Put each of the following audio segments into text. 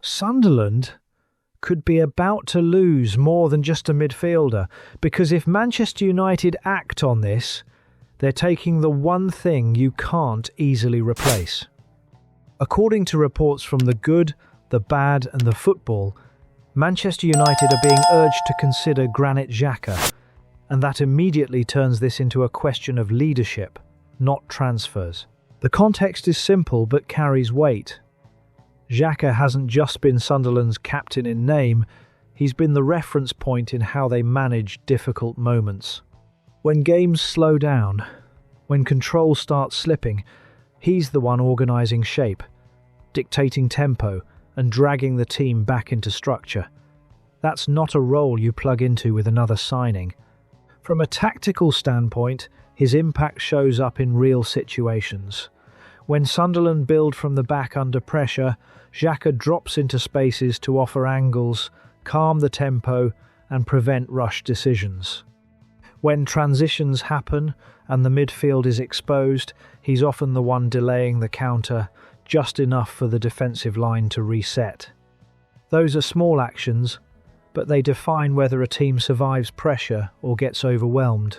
Sunderland could be about to lose more than just a midfielder, because if Manchester United act on this, they're taking the one thing you can't easily replace. According to reports from The Good, The Bad and The Football, Manchester United are being urged to consider Granit Xhaka, and that immediately turns this into a question of leadership, not transfers. The context is simple but carries weight. Xhaka hasn't just been Sunderland's captain in name, he's been the reference point in how they manage difficult moments. When games slow down, when control starts slipping, he's the one organising shape, dictating tempo and dragging the team back into structure. That's not a role you plug into with another signing. From a tactical standpoint, his impact shows up in real situations. When Sunderland build from the back under pressure, Xhaka drops into spaces to offer angles, calm the tempo and prevent rush decisions. When transitions happen and the midfield is exposed, he's often the one delaying the counter, just enough for the defensive line to reset. Those are small actions, but they define whether a team survives pressure or gets overwhelmed.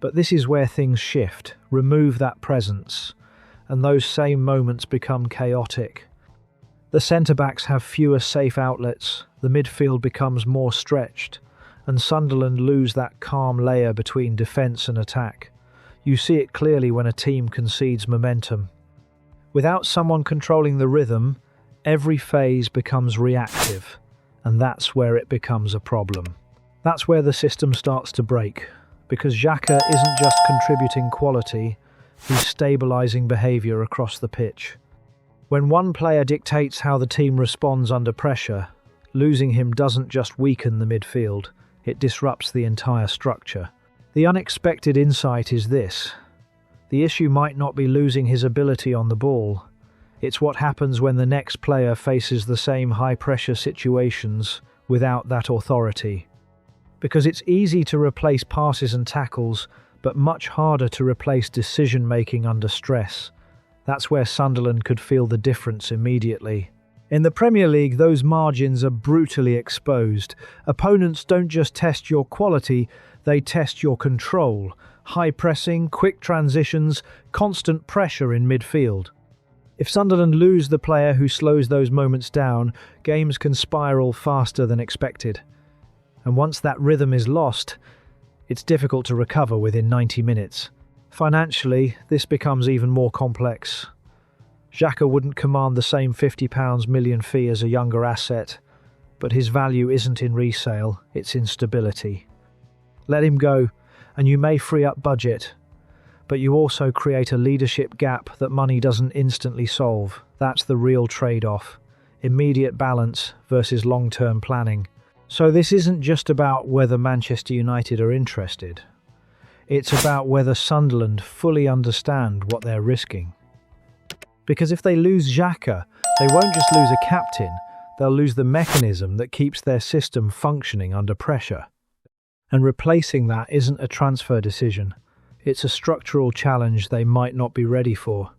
But this is where things shift. Remove that presence, and those same moments become chaotic. The centre-backs have fewer safe outlets, the midfield becomes more stretched, and Sunderland lose that calm layer between defence and attack. You see it clearly when a team concedes momentum. Without someone controlling the rhythm, every phase becomes reactive, and that's where it becomes a problem. That's where the system starts to break, because Xhaka isn't just contributing quality, he's stabilising behaviour across the pitch. When one player dictates how the team responds under pressure, losing him doesn't just weaken the midfield, it disrupts the entire structure. The unexpected insight is this: the issue might not be losing his ability on the ball, it's what happens when the next player faces the same high-pressure situations without that authority. Because it's easy to replace passes and tackles, but much harder to replace decision-making under stress. That's where Sunderland could feel the difference immediately. In the Premier League, those margins are brutally exposed. Opponents don't just test your quality, they test your control. High pressing, quick transitions, constant pressure in midfield. If Sunderland lose the player who slows those moments down, games can spiral faster than expected. And once that rhythm is lost, it's difficult to recover within 90 minutes. Financially, this becomes even more complex. Xhaka wouldn't command the same £50 million fee as a younger asset, but his value isn't in resale, it's in stability. Let him go, and you may free up budget, but you also create a leadership gap that money doesn't instantly solve. That's the real trade-off. Immediate balance versus long-term planning. So this isn't just about whether Manchester United are interested. It's about whether Sunderland fully understand what they're risking. Because if they lose Xhaka, they won't just lose a captain, they'll lose the mechanism that keeps their system functioning under pressure. And replacing that isn't a transfer decision. It's a structural challenge they might not be ready for.